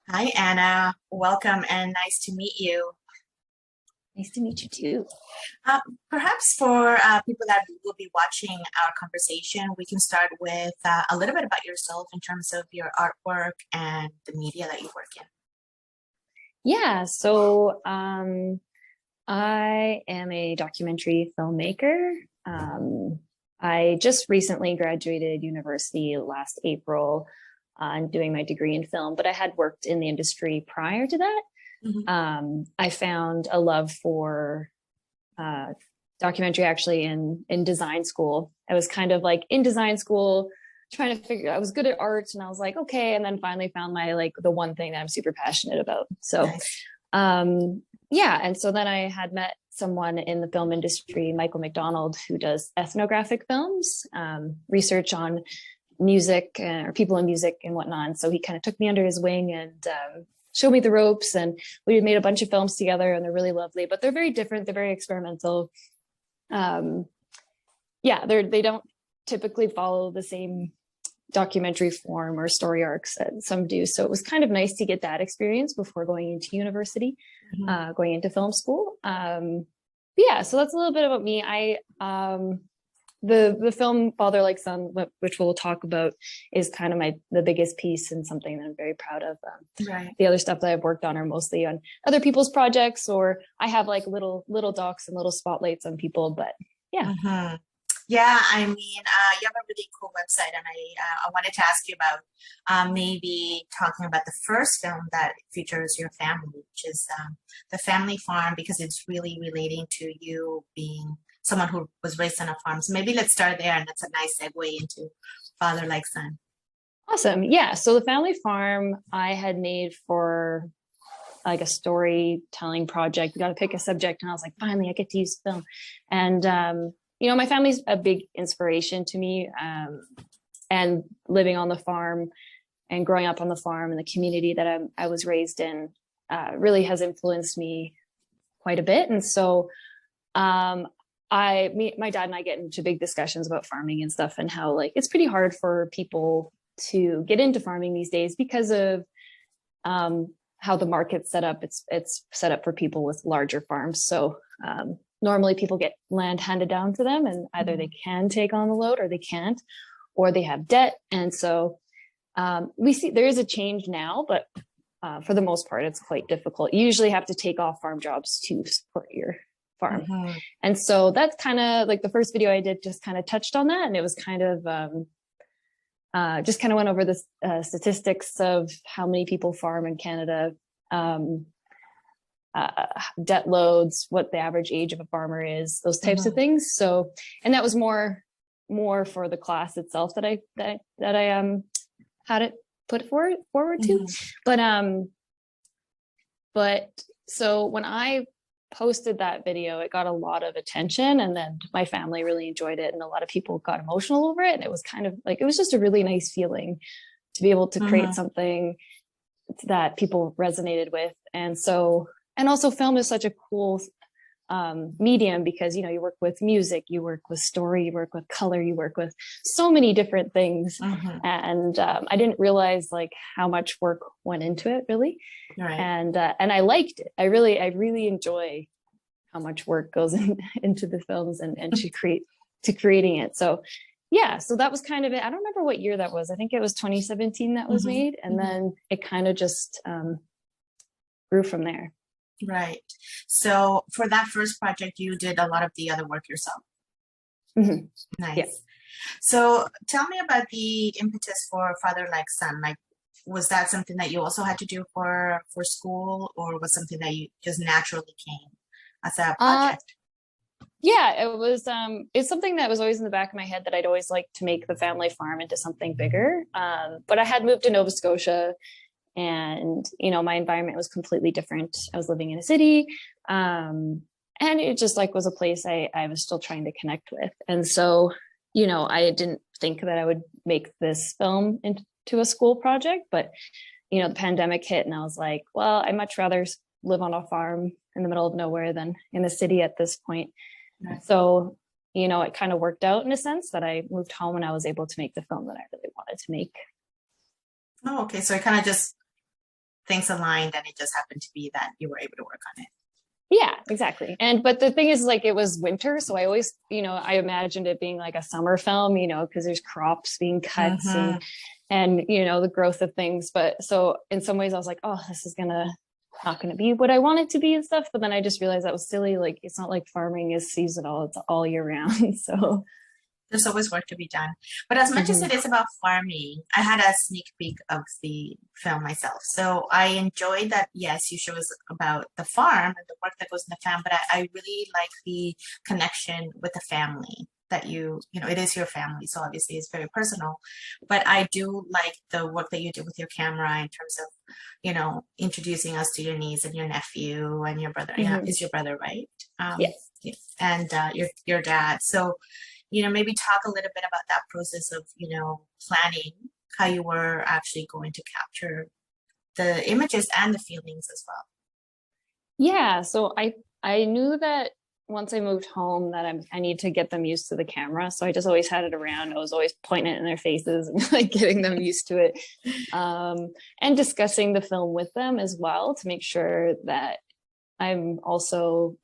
Hi, Anna. Welcome and nice to meet you. Nice to meet you too. Uh, Perhaps for people that will be watching our conversation, we can start with a little bit about yourself in terms of your artwork and the media that you work in. I am a documentary filmmaker. I just recently graduated university last April and doing my degree in film, but I had worked in the industry prior to that. Mhm. I found a love for uh, documentary actually in design school. I was kind of like in design school trying to figure I was good at art and I was like, okay, and then finally found my like the one thing that I'm super passionate about. Nice. Yeah, and so then I had met someone in the film industry, Michael McDonald, who does ethnographic films, research on music or people in music and whatnot. And so he kind of took me under his wing and showed me the ropes, and we made a bunch of films together, and they're really lovely, but they're very different. They're very experimental. Um, yeah, they don't typically follow the same documentary form or story arcs that some do. So it was kind of nice to get that experience before going into university, Mhm. going into film school. Yeah, so that's a little bit about me. The film Father Like Son, which we'll talk about, is kind of the biggest piece and something that I'm very proud of. Right. The other stuff that I've worked on are mostly on other people's projects, or I have like little docs and little spotlights on people. But yeah. Mhm. Yeah, I mean, you have a really cool website, and I wanted to ask you about maybe talking about the first film that features your family, which is the family farm, because it's really relating to you being someone who was raised on a farm. So maybe let's start there, and that's a nice segue into Father Like Son. Awesome. Yeah. So the family farm I had made for like a storytelling project. We got to pick a subject, and I was like, finally, I get to use film. And my family's a big inspiration to me. And living on the farm and growing up on the farm and the community that I was raised in really has influenced me quite a bit. And so my dad and I get into big discussions about farming and stuff, and how like it's pretty hard for people to get into farming these days because of how the market's set up. It's set up for people with larger farms. So normally people get land handed down to them, and either they can take on the load or they can't, or they have debt. And so we see there is a change now, but for the most part, it's quite difficult. You usually have to take off farm jobs to support your farm. Mhm. And so that's kind of like the first video I did just kind of touched on that. And it was kind of just kind of went over the statistics of how many people farm in Canada, um, debt loads, what the average age of a farmer is, those types of Mhm. things. So, and that was more for the class itself that I had it put forward to. Mhm. But but so when I posted that video, it got a lot of attention, and then my family really enjoyed it, and a lot of people got emotional over it. And it was kind of like, it was just a really nice feeling to be able to create Mhm. something that people resonated with. And so, and also film is such a cool medium, because you work with music, you work with story, you work with color, you work with so many different things. Mhm. And I didn't realize like how much work went into it, really. Right. And I liked it. I really enjoy how much work goes into the films, and to creating it. So yeah, so that was kind of it. I don't remember what year that was. I think it was 2017 that was Mhm. made, and Mhm. then it kind of just grew from there. Right. So for that first project, you did a lot of the other work yourself. Mhm. Yeah. Nice. So tell me about the impetus for Father Like Son. Like, was that something that you also had to do for school, or was something that you just naturally came as a Uh, project? yeah, it's something that was always in the back of my head, that I'd always like to make the family farm into something bigger. But I had moved to Nova Scotia, and my environment was completely different. I was living in a city, and it just like was a place I was still trying to connect with. And so I didn't think that I would make this film into a school project, but the pandemic hit, and I was like, well, I'd much rather live on a farm in the middle of nowhere than in the city at this point. Right. So it kind of worked out in a sense that I moved home and I was able to make the film that I really wanted to make. Oh, okay. So it kind of just things aligned and it just happened to be that you were able to work on it. Yeah, exactly. But the thing is, like, it was winter, so I always, I imagined it being like a summer film, because there's crops being cut Mm-hmm. and the growth of things. But so in some ways I was like, oh, this is not gonna be what I want it to be and stuff. But then I just realized that was silly. Like, it's not like farming is seasonal, it's all year round. So There's always work to be done. But as much as mhm. it is about farming, I had a sneak peek of the film myself. So I enjoyed that, yes, you show us about the farm and the work that goes in the farm, but I really like the connection with the family that it is your family. So obviously it's very personal. But I do like the work that you did with your camera in terms of, introducing us to your niece and your nephew and your brother. Yeah, Mhm. is your brother, right? Yes. Yeah, and your dad. So maybe talk a little bit about that process of, planning how you were actually going to capture the images and the feelings as well. Yeah, so I knew that once I moved home that I need to get them used to the camera. So I just always had it around. I was always pointing it in their faces and like getting them used to it. And discussing the film with them as well to make sure that I'm also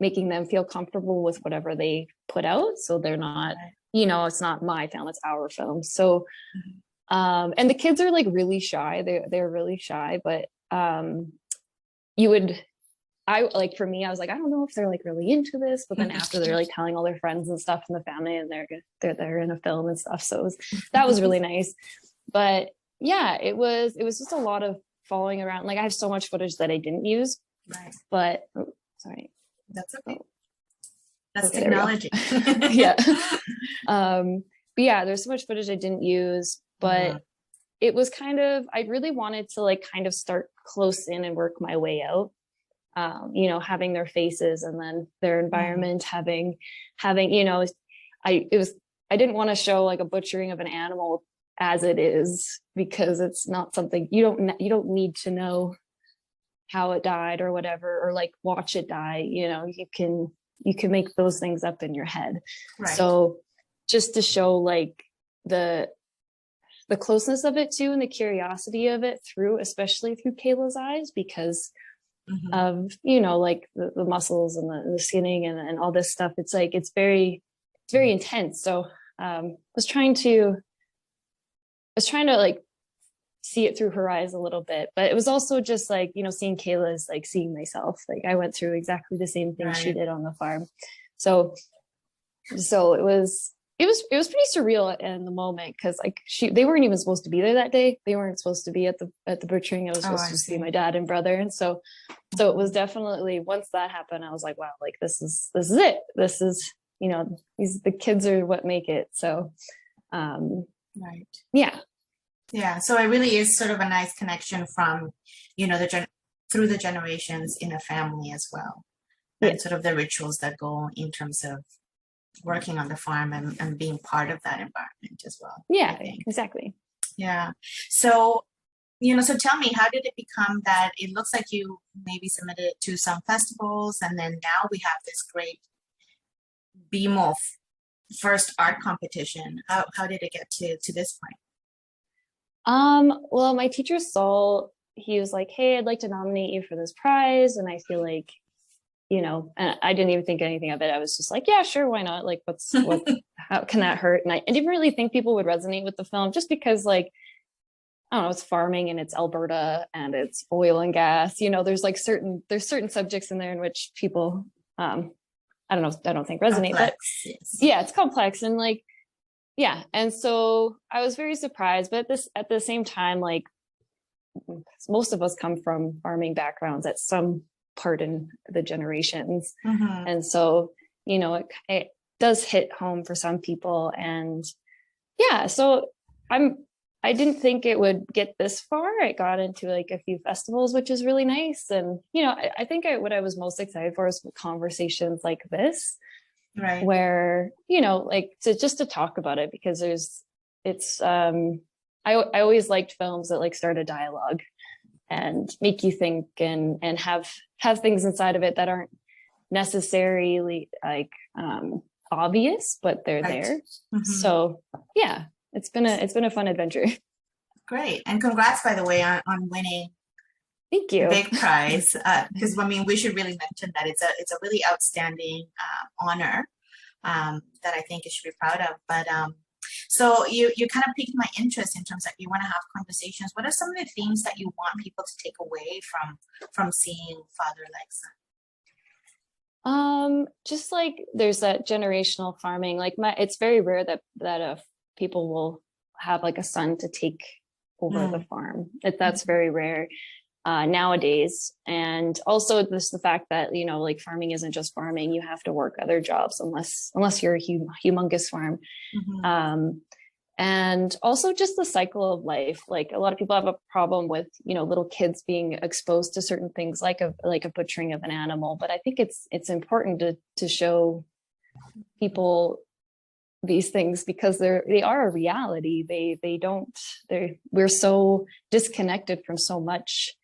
making them feel comfortable with whatever they put out. So they're not, it's not my film, it's our film. So and the kids are like really shy. They're really shy, but you would I like, for me, I was like, I don't know if they're like really into this, but then after they're like telling all their friends and stuff in the family and they're in a film and stuff. So that was really nice. But yeah, it was just a lot of following around. Like, I have so much footage that I didn't use, Right. but sorry. That's okay. That's technology. Yeah. But yeah, there's so much footage I didn't use, but it was I really wanted to like kind of start close in and work my way out. Having their faces and then their environment, having, I didn't want to show like a butchering of an animal as it is, because it's not something you don't need to know how it died or whatever, or like watch it die. You can make those things up in your head. Right. So just to show like the closeness of it too, and the curiosity of it especially through Kayla's eyes, because of like the muscles and the skinning and all this stuff. It's like it's very intense. So I was trying to like see it through her eyes a little bit, but it was also just like seeing Kayla is like seeing myself. Like, I went through exactly the same thing she did on the farm. So it was pretty surreal in the moment, because like they weren't even supposed to be there that day. They weren't supposed to be at the butchering. It was supposed to be my dad and brother. And so it was definitely, once that happened, I was like, wow, like this is it. This is, the kids are what make it. So right. Yeah. Yeah. So it really is sort of a nice connection from, through the generations in a family as well. And sort of the rituals that go in terms of working on the farm and being part of that environment as well. Yeah, exactly. Yeah. So, so tell me, how did it become that it looks like you maybe submitted it to some festivals, and then now we have this great BMO first art competition? How did it get to this point? Well, my teacher Saul, he was like, hey, I'd like to nominate you for this prize. And I feel like, and I didn't even think anything of it. I was just like, yeah, sure, why not? Like, how can that hurt? And I didn't really think people would resonate with the film, just because, like, I don't know, it's farming and it's Alberta and it's oil and gas. There's like certain subjects in there in which people, I don't think resonate. Complex, but yes. Yeah, it's complex, and like, yeah. And so I was very surprised, but at the same time, like, most of us come from farming backgrounds at some part in the generations. And so, it does hit home for some people. And yeah, so I didn't think it would get this far. It got into like a few festivals, which is really nice. And, I think what I was most excited for is conversations like this, right, where, like to talk about it, because I always liked films that like start a dialogue and make you think and have things inside of it that aren't necessarily like obvious, but they're right there. So yeah, it's been a fun adventure. Great. And congrats, by the way, on winning Thank the you. big prize. Because I mean, we should really mention that it's a really outstanding honor that I think you should be proud of. But so you kind of piqued my interest in terms of you want to have conversations. What are some of the themes that you want people to take away from seeing Father Like Son? Just like there's that generational farming, like it's very rare that people will have like a son to take over the farm. That's very rare nowadays. And also just the fact that, like farming isn't just farming, you have to work other jobs unless you're a humongous farm. And also just the cycle of life. Like a lot of people have a problem with, little kids being exposed to certain things like a butchering of an animal. But I think it's important to show people these things because they are a reality. We're so disconnected from so much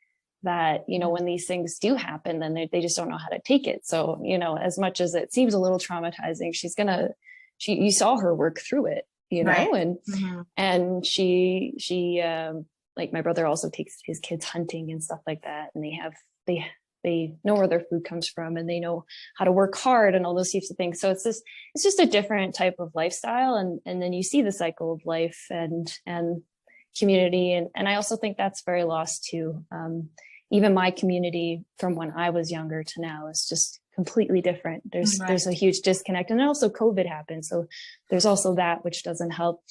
that, when these things do happen, then they just don't know how to take it. So, as much as it seems a little traumatizing, you saw her work through it, Right. and she like my brother also takes his kids hunting and stuff like that. And they know where their food comes from and they know how to work hard and all those types of things. So it's just a different type of lifestyle. And then you see the cycle of life and community. And I also think that's very lost too. Even my community from when I was younger to now is just completely different. There's a huge disconnect. And then also COVID happened. So there's also that, which doesn't help.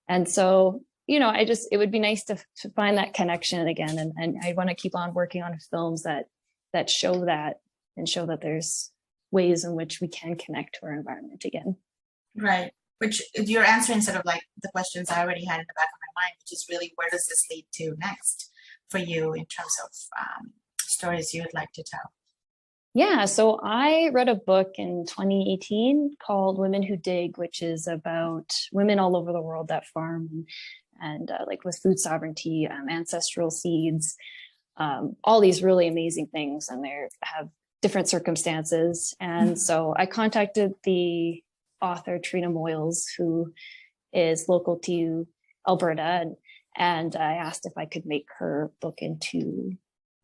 And so, it would be nice to find that connection again. And I want to keep on working on films that show that and show that there's ways in which we can connect to our environment again. Right. Which you're answering sort of like the questions I already had in the back of my mind, which is really where does this lead to next for you in terms of stories you would like to tell? Yeah, so I read a book in 2018 called Women Who Dig, which is about women all over the world that farm and like with food sovereignty, ancestral seeds, all these really amazing things, and they have different circumstances. And so I contacted the author Trina Moyles, who is local to Alberta, and I asked if I could make her book into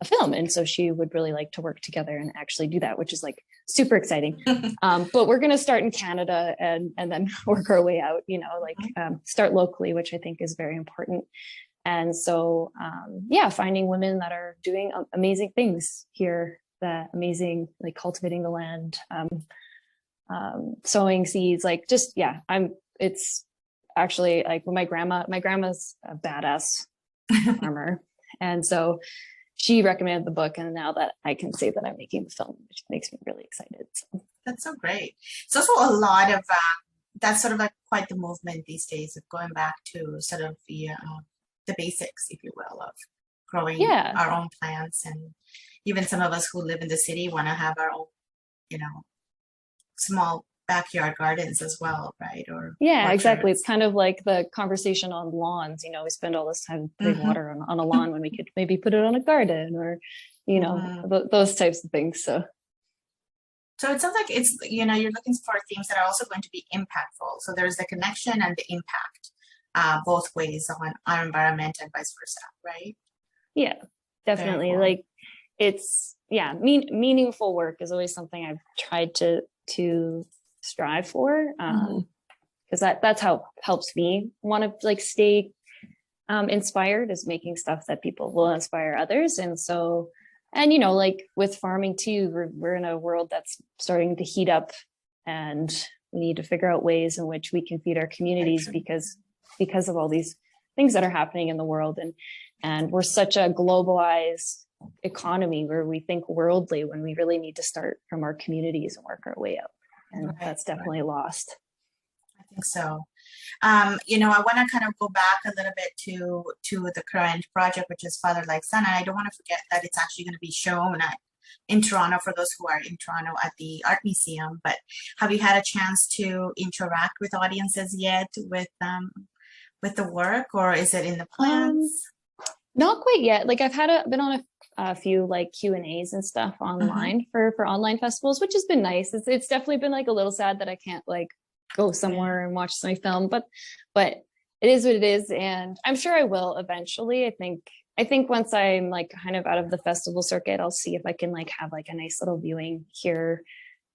a film. And so she would really like to work together and actually do that, which is like super exciting. But we're going to start in Canada and then work our way out, start locally, which I think is very important. And so, finding women that are doing amazing things here, that amazing, like cultivating the land, sowing seeds, it's actually like when my grandma's a badass farmer. And so she recommended the book. And now that I can say that I'm making the film, which makes me really excited. So. That's so great. It's also a lot of, that's sort of like quite the movement these days of going back to sort of the basics, if you will, of growing our own plants. And even some of us who live in the city want to have our own, small backyard gardens as well, right? Or exactly. It's kind of like the conversation on lawns. We spend all this time putting water on a lawn when we could maybe put it on a garden or, those types of things. So it sounds like it's, you're looking for themes that are also going to be impactful. So there's the connection and the impact, both ways on our environment and vice versa, right? Yeah, definitely. Cool. Like it's, meaningful work is always something I've tried to strive for, because that's how helps me want to like stay inspired, is making stuff that people will inspire others. And so, and like with farming too, we're in a world that's starting to heat up, and we need to figure out ways in which we can feed our communities because of all these things that are happening in the world. And we're such a globalized economy where we think worldly when we really need to start from our communities and work our way up. And that's definitely lost. I think so. I want to kind of go back a little bit to the current project, which is Father Like Son. And I don't want to forget that it's actually going to be shown in Toronto for those who are in Toronto at the Art Museum. But have you had a chance to interact with audiences yet with the work, or is it in the plans? Not quite yet. Like I've been on a few like Q&As and stuff online for online festivals, which has been nice. It's definitely been like a little sad that I can't like go somewhere and watch my film, but it is what it is, and I'm sure I will eventually. I think once I'm like kind of out of the festival circuit, I'll see if I can like have like a nice little viewing here,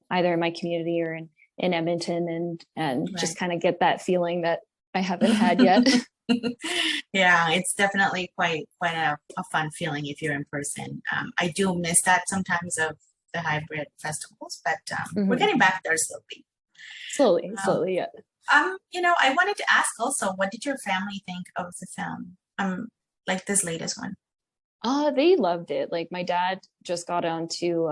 either in my community or in Edmonton, and just Right. kind of get that feeling that I haven't had yet. Yeah, it's definitely quite a fun feeling if you're in person. I do miss that sometimes of the hybrid festivals, but we're Mhm. getting back there slowly. Slowly, Um, slowly, yeah. I wanted to ask also, what did your family think of the film? Like this latest one. They loved it. Like my dad just got onto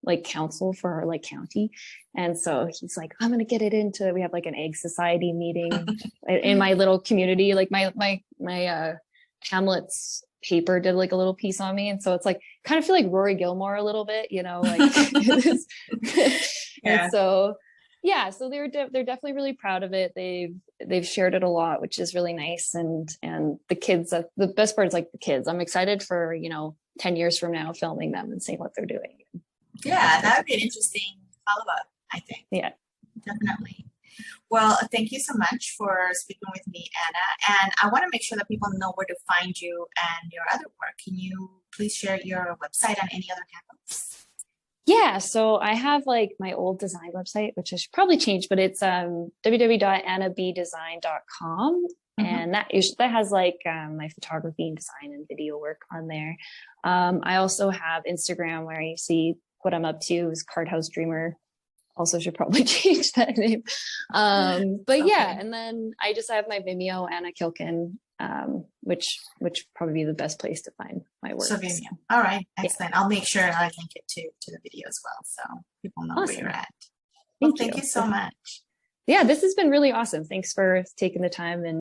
like council for our like county. And so he's like, I'm gonna get it into, we have like an egg society meeting in my little community. Like my Hamlet's paper did like a little piece on me. And so it's like kind of feel like Rory Gilmore a little bit, you know, like and Yeah. so yeah, so they're definitely really proud of it. They've shared it a lot, which is really nice. And the kids, the best part is like the kids. I'm excited for 10 years from now filming them and seeing what they're doing. Yeah, that would be an interesting follow-up, I think. Yeah. Definitely. Well, thank you so much for speaking with me, Anna. And I want to make sure that people know where to find you and your other work. Can you please share your website and any other handles? Yeah, so I have like my old design website, which I should probably change, but it's www.annabdesign.com. Mm-hmm. And that has like my photography and design and video work on there. I also have Instagram where you see what I'm up to is Card House Dreamer. Also should probably change that name. But yeah, Okay. and then I just have my Vimeo, Anna Kuelken, which probably be the best place to find my work. So Vimeo. All right, Yeah, excellent. I'll make sure I link it to the video as well, so people know where you're awesome. at. Well, Thank thank you. you so much. Yeah, this has been really awesome. Thanks for taking the time and